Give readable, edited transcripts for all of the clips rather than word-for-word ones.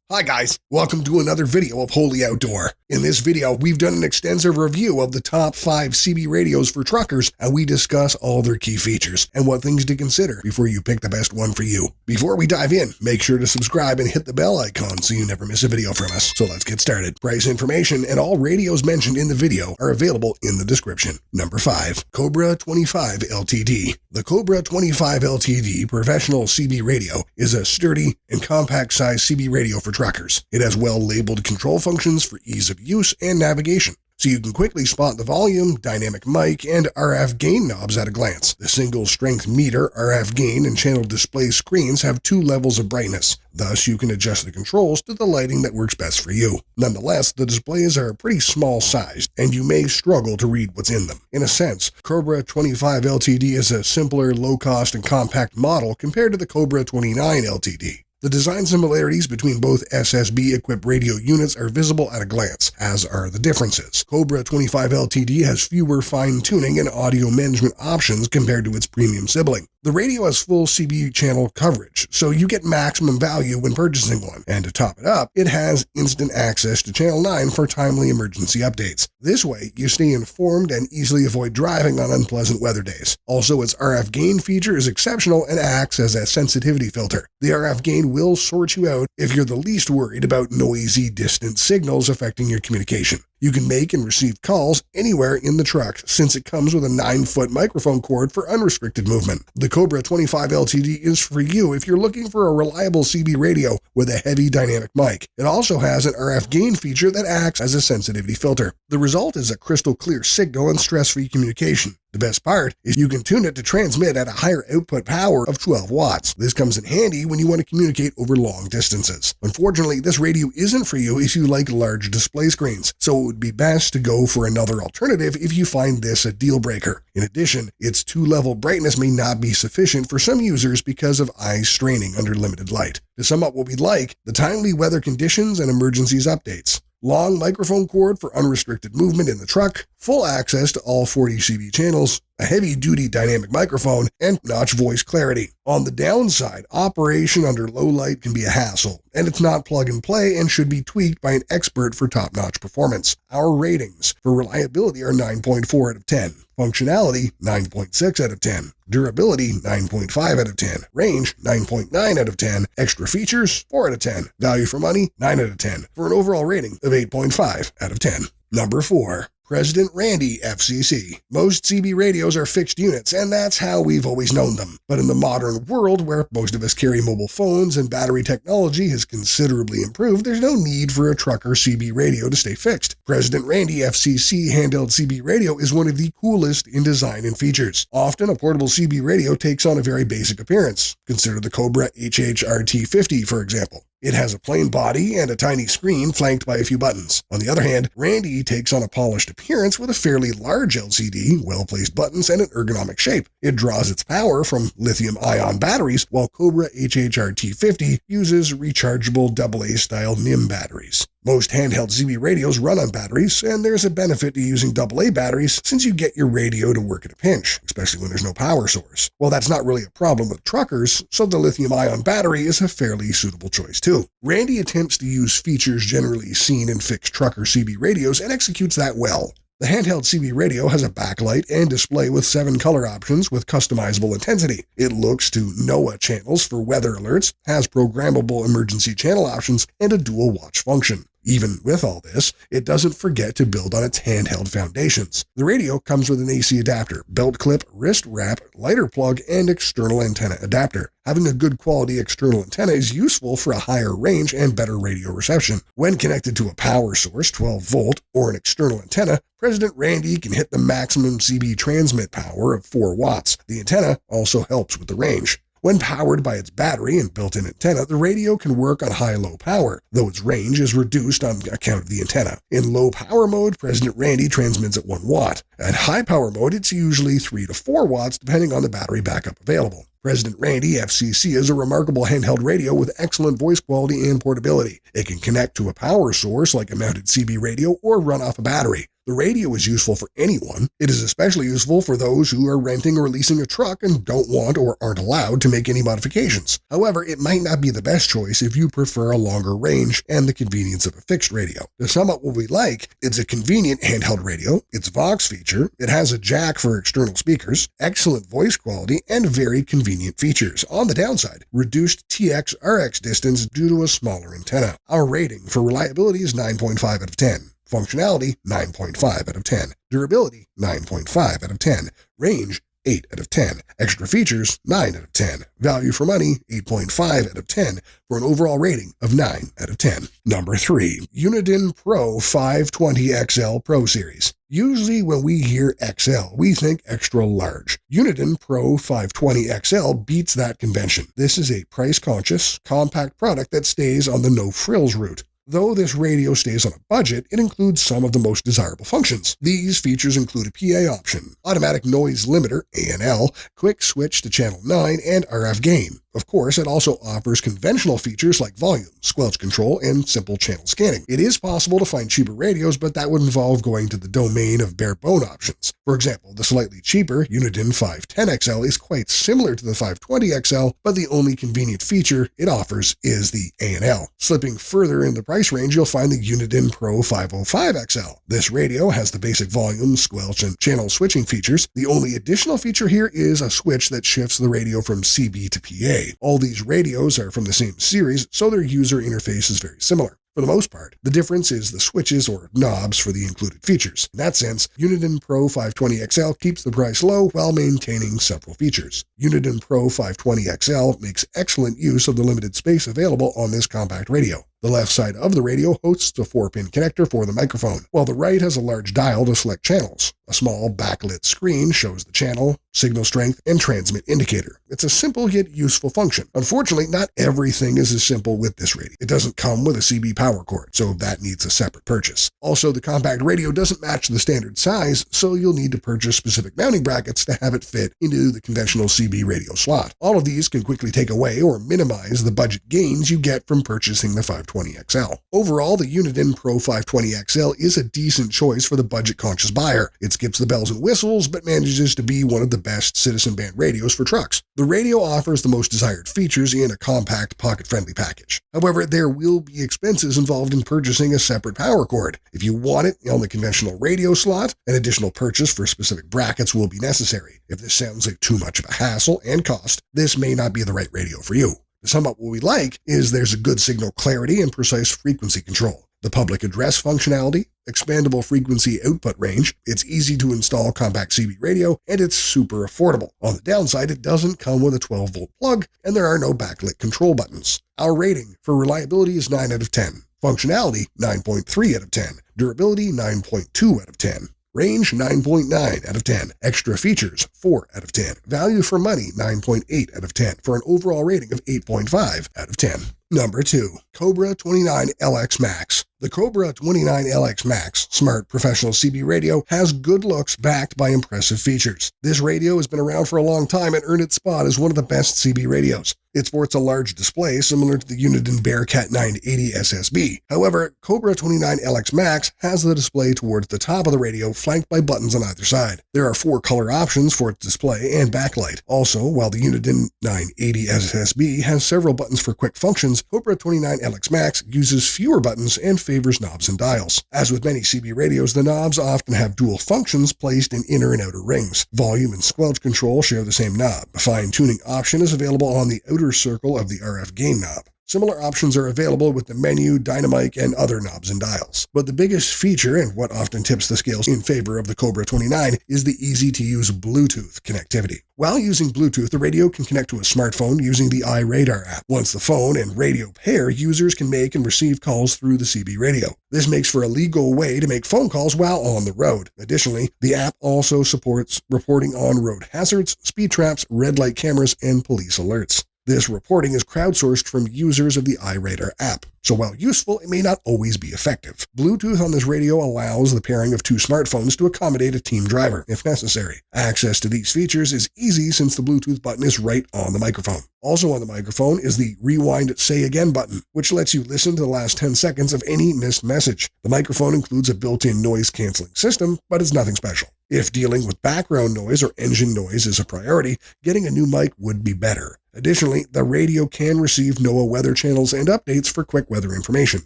Hi guys, welcome to another video of Holy Outdoor. In this video, we've done an extensive review of the top 5 CB radios for truckers, and we discuss all their key features and what things to consider before you pick the best one for you. Before we dive in, make sure to subscribe and hit the bell icon so you never miss a video from us. So let's get started. Price information and all radios mentioned in the video are available in the description. Number 5. COBRA 25 LTD. The COBRA 25 LTD professional CB radio is a sturdy and compact size CB radio for truckers. It has well-labeled control functions for ease of use and navigation, so you can quickly spot the volume, dynamic mic, and RF gain knobs at a glance. The single-strength meter, RF gain, and channel display screens have 2 levels of brightness. Thus, you can adjust the controls to the lighting that works best for you. Nonetheless, the displays are pretty small-sized, and you may struggle to read what's in them. In a sense, COBRA 25 LTD is a simpler, low-cost, and compact model compared to the COBRA 29 LTD. The design similarities between both SSB-equipped radio units are visible at a glance, as are the differences. COBRA 25 LTD has fewer fine-tuning and audio management options compared to its premium sibling. The radio has full CB channel coverage, so you get maximum value when purchasing one. And to top it up, it has instant access to Channel 9 for timely emergency updates. This way, you stay informed and easily avoid driving on unpleasant weather days. Also, its RF gain feature is exceptional and acts as a sensitivity filter. The RF gain will sort you out if you're the least worried about noisy, distant signals affecting your communication. You can make and receive calls anywhere in the truck since it comes with a 9-foot microphone cord for unrestricted movement. The COBRA 25 LTD is for you if you're looking for a reliable CB radio with a heavy dynamic mic. It also has an RF gain feature that acts as a sensitivity filter. The result is a crystal clear signal and stress-free communication. The best part is you can tune it to transmit at a higher output power of 12 watts. This comes in handy when you want to communicate over long distances. Unfortunately, this radio isn't for you if you like large display screens, so it would be best to go for another alternative if you find this a deal breaker. In addition, its 2-level brightness may not be sufficient for some users because of eye straining under limited light. To sum up what we'd like, the timely weather conditions and emergencies updates. Long microphone cord for unrestricted movement in the truck, full access to all 40 CB channels, a heavy-duty dynamic microphone, and notch voice clarity. On the downside, operation under low light can be a hassle, and it's not plug-and-play and should be tweaked by an expert for top-notch performance. Our ratings for reliability are 9.4 out of 10. Functionality, 9.6 out of 10. Durability, 9.5 out of 10. Range, 9.9 out of 10. Extra features, 4 out of 10. Value for money, 9 out of 10. For an overall rating of 8.5 out of 10. Number 4. President Randy FCC. Most CB radios are fixed units, and that's how we've always known them. But in the modern world, where most of us carry mobile phones and battery technology has considerably improved, there's no need for a trucker CB radio to stay fixed. President Randy FCC handheld CB radio is one of the coolest in design and features. Often, a portable CB radio takes on a very basic appearance. Consider the COBRA HHRT50, for example. It has a plain body and a tiny screen flanked by a few buttons. On the other hand, Randy takes on a polished appearance with a fairly large LCD, well-placed buttons, and an ergonomic shape. It draws its power from lithium-ion batteries, while COBRA HHRT50 uses rechargeable AA-style NIM batteries. Most handheld CB radios run on batteries, and there's a benefit to using AA batteries since you get your radio to work at a pinch, especially when there's no power source. Well, that's not really a problem with truckers, so the lithium-ion battery is a fairly suitable choice too. Randy attempts to use features generally seen in fixed trucker CB radios and executes that well. The handheld CB radio has a backlight and display with 7 color options with customizable intensity. It looks to NOAA channels for weather alerts, has programmable emergency channel options, and a dual watch function. Even with all this, it doesn't forget to build on its handheld foundations. The radio comes with an AC adapter, belt clip, wrist wrap, lighter plug, and external antenna adapter. Having a good quality external antenna is useful for a higher range and better radio reception. When connected to a power source, 12 volt, or an external antenna, President Randy can hit the maximum CB transmit power of 4 watts. The antenna also helps with the range. When powered by its battery and built-in antenna, the radio can work on high-low power, though its range is reduced on account of the antenna. In low-power mode, President Randy transmits at 1 watt. At high-power mode, it's usually 3 to 4 watts, depending on the battery backup available. President Randy FCC is a remarkable handheld radio with excellent voice quality and portability. It can connect to a power source like a mounted CB radio or run off a battery. The radio is useful for anyone. It is especially useful for those who are renting or leasing a truck and don't want or aren't allowed to make any modifications. However, it might not be the best choice if you prefer a longer range and the convenience of a fixed radio. To sum up what we like, it's a convenient handheld radio, it's Vox feature, it has a jack for external speakers, excellent voice quality, and very convenient features. On the downside, reduced TX-RX distance due to a smaller antenna. Our rating for reliability is 9.5 out of 10. Functionality, 9.5 out of 10. Durability, 9.5 out of 10. Range, 8 out of 10. Extra features, 9 out of 10. Value for money, 8.5 out of 10, for an overall rating of 9 out of 10. Number 3. UNIDEN Pro 520 XL Pro Series. Usually when we hear XL, we think extra large. UNIDEN Pro 520 XL beats that convention. This is a price-conscious, compact product that stays on the no-frills route. Though this radio stays on a budget, it includes some of the most desirable functions. These features include a PA option, automatic noise limiter, ANL, quick switch to channel 9, and RF gain. Of course, it also offers conventional features like volume, squelch control, and simple channel scanning. It is possible to find cheaper radios, but that would involve going to the domain of bare-bone options. For example, the slightly cheaper UNIDEN 510 XL is quite similar to the 520 XL, but the only convenient feature it offers is the ANL. Slipping further in the price range, you'll find the UNIDEN Pro 505 XL. This radio has the basic volume, squelch, and channel switching features. The only additional feature here is a switch that shifts the radio from CB to PA. All these radios are from the same series, so their user interface is very similar. For the most part, the difference is the switches or knobs for the included features. In that sense, UNIDEN Pro 520 XL keeps the price low while maintaining several features. UNIDEN Pro 520 XL makes excellent use of the limited space available on this compact radio. The left side of the radio hosts a 4-pin connector for the microphone, while the right has a large dial to select channels. A small backlit screen shows the channel, signal strength, and transmit indicator. It's a simple yet useful function. Unfortunately, not everything is as simple with this radio. It doesn't come with a CB power cord, so that needs a separate purchase. Also, the compact radio doesn't match the standard size, so you'll need to purchase specific mounting brackets to have it fit into the conventional CB radio slot. All of these can quickly take away or minimize the budget gains you get from purchasing the 520 XL. Overall, the UNIDEN Pro 520 XL is a decent choice for the budget-conscious buyer. It skips the bells and whistles, but manages to be one of the best citizen band radios for trucks. The radio offers the most desired features in a compact, pocket-friendly package. However, there will be expenses involved in purchasing a separate power cord. If you want it on the conventional radio slot, an additional purchase for specific brackets will be necessary. If this sounds like too much of a hassle and cost, this may not be the right radio for you. To sum up what we like is there's a good signal clarity and precise frequency control. The public address functionality, expandable frequency output range, it's easy to install compact CB radio, and it's super affordable. On the downside, it doesn't come with a 12-volt plug, and there are no backlit control buttons. Our rating for reliability is 9 out of 10. Functionality, 9.3 out of 10. Durability, 9.2 out of 10. Range, 9.9 out of 10. Extra features, 4 out of 10. Value for money, 9.8 out of 10, for an overall rating of 8.5 out of 10. Number 2. COBRA 29LX Max. The COBRA 29LX Max Smart Professional CB radio has good looks backed by impressive features. This radio has been around for a long time and earned its spot as one of the best CB radios. It sports a large display similar to the UNIDEN BEARCAT 980 SSB. However, COBRA 29LX Max has the display towards the top of the radio flanked by buttons on either side. There are 4 color options for its display and backlight. Also, while the UNIDEN 980 SSB has several buttons for quick functions, COBRA 29LX Max uses fewer buttons and favors knobs and dials. As with many CB radios, the knobs often have dual functions placed in inner and outer rings. Volume and squelch control share the same knob. A fine-tuning option is available on the outer circle of the RF gain knob. Similar options are available with the menu, dynamic, and other knobs and dials. But the biggest feature, and what often tips the scales in favor of the COBRA 29, is the easy-to-use Bluetooth connectivity. While using Bluetooth, the radio can connect to a smartphone using the iRadar app. Once the phone and radio pair, users can make and receive calls through the CB radio. This makes for a legal way to make phone calls while on the road. Additionally, the app also supports reporting on road hazards, speed traps, red light cameras, and police alerts. This reporting is crowdsourced from users of the iRadar app. So while useful, it may not always be effective. Bluetooth on this radio allows the pairing of two smartphones to accommodate a team driver, if necessary. Access to these features is easy since the Bluetooth button is right on the microphone. Also on the microphone is the Rewind Say Again button, which lets you listen to the last 10 seconds of any missed message. The microphone includes a built-in noise-canceling system, but it's nothing special. If dealing with background noise or engine noise is a priority, getting a new mic would be better. Additionally, the radio can receive NOAA weather channels and updates for quick weather information.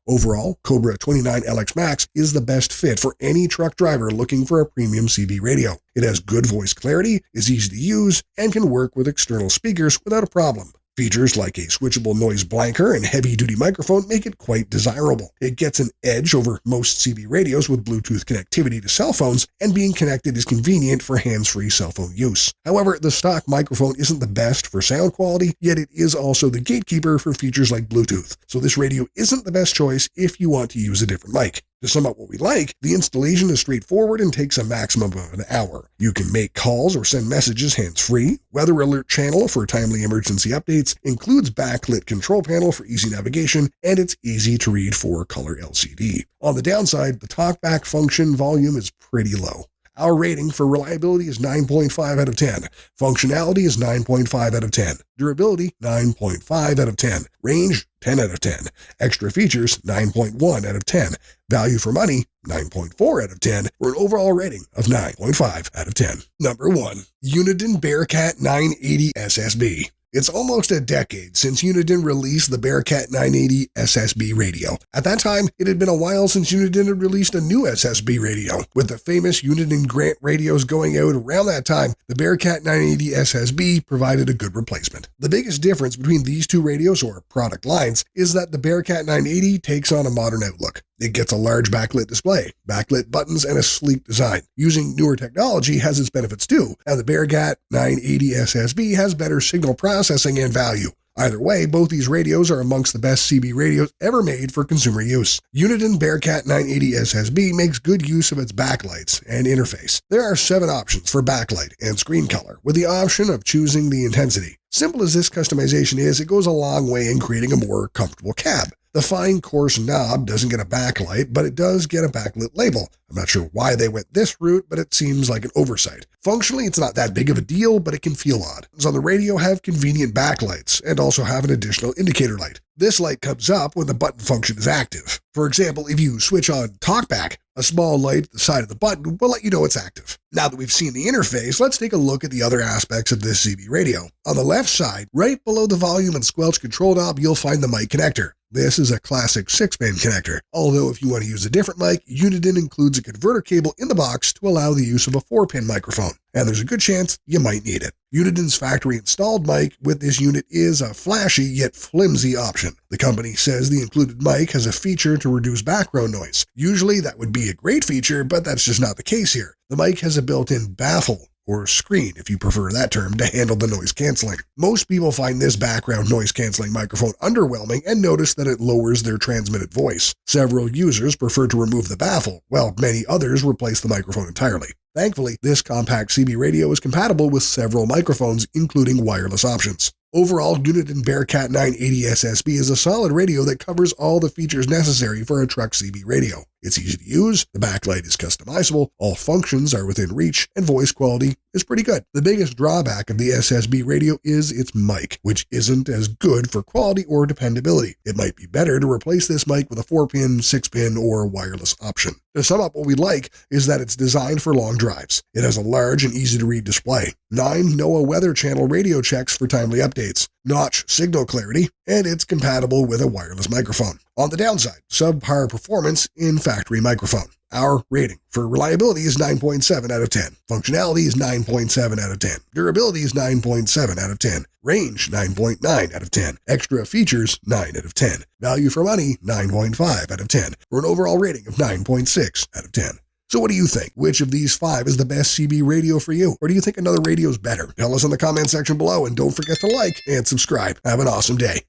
Overall, COBRA 29LX Max is the best fit for any truck driver looking for a premium CB radio. It has good voice clarity, is easy to use, and can work with external speakers without a problem. Features like a switchable noise blanker and heavy-duty microphone make it quite desirable. It gets an edge over most CB radios with Bluetooth connectivity to cell phones, and being connected is convenient for hands-free cell phone use. However, the stock microphone isn't the best for sound quality, yet it is also the gatekeeper for features like Bluetooth, so this radio isn't the best choice if you want to use a different mic. To sum up what we like, the installation is straightforward and takes a maximum of an hour. You can make calls or send messages hands-free. Weather alert channel for timely emergency updates, includes backlit control panel for easy navigation, and it's easy to read 4-color LCD. On the downside, the talkback function volume is pretty low. Our rating for reliability is 9.5 out of 10. Functionality is 9.5 out of 10. Durability, 9.5 out of 10. Range, 10 out of 10. Extra features, 9.1 out of 10. Value for money, 9.4 out of 10, for an overall rating of 9.5 out of 10. Number 1. UNIDEN BEARCAT 980 SSB. It's almost a decade since UNIDEN released the BEARCAT 980 SSB radio. At that time, it had been a while since UNIDEN had released a new SSB radio. With the famous UNIDEN Grant radios going out around that time, the BEARCAT 980 SSB provided a good replacement. The biggest difference between these two radios, or product lines, is that the BEARCAT 980 takes on a modern outlook. It gets a large backlit display, backlit buttons, and a sleek design. Using newer technology has its benefits too, and the BEARCAT 980 SSB has better signal processing and value. Either way, both these radios are amongst the best CB radios ever made for consumer use. UNIDEN BEARCAT 980 SSB makes good use of its backlights and interface. There are 7 options for backlight and screen color, with the option of choosing the intensity. Simple as this customization is, it goes a long way in creating a more comfortable cab. The fine, coarse knob doesn't get a backlight, but it does get a backlit label. I'm not sure why they went this route, but it seems like an oversight. Functionally, it's not that big of a deal, but it can feel odd. So on the radio have convenient backlights, and also have an additional indicator light. This light comes up when the button function is active. For example, if you switch on TalkBack, a small light at the side of the button will let you know it's active. Now that we've seen the interface, let's take a look at the other aspects of this CB radio. On the left side, right below the volume and squelch control knob, you'll find the mic connector. This is a classic 6-pin connector, although if you want to use a different mic, UNIDEN includes a converter cable in the box to allow the use of a 4-pin microphone, and there's a good chance you might need it. UNIDEN's factory-installed mic with this unit is a flashy yet flimsy option. The company says the included mic has a feature to reduce background noise. Usually that would be a great feature, but that's just not the case here. The mic has a built-in baffle, or screen if you prefer that term, to handle the noise canceling. Most people find this background noise canceling microphone underwhelming and notice that it lowers their transmitted voice. Several users prefer to remove the baffle, while many others replace the microphone entirely. Thankfully, this compact CB radio is compatible with several microphones, including wireless options. Overall, UNIDEN BEARCAT 980 SSB is a solid radio that covers all the features necessary for a truck CB radio. It's easy to use, the backlight is customizable, all functions are within reach, and voice quality is pretty good. The biggest drawback of the SSB radio is its mic, which isn't as good for quality or dependability. It might be better to replace this mic with a 4-pin, 6-pin, or wireless option. To sum up, what we like is that it's designed for long drives. It has a large and easy-to-read display, 9 NOAA Weather Channel radio checks for timely updates, notch signal clarity, and it's compatible with a wireless microphone. On the downside, subpar performance in factory microphone. Our rating for reliability is 9.7 out of 10. Functionality is 9.7 out of 10. Durability is 9.7 out of 10. Range, 9.9 out of 10. Extra features, 9 out of 10. Value for money, 9.5 out of 10. For an overall rating of 9.6 out of 10. So what do you think? Which of these 5 is the best CB radio for you? Or do you think another radio is better? Tell us in the comment section below, and don't forget to like and subscribe. Have an awesome day.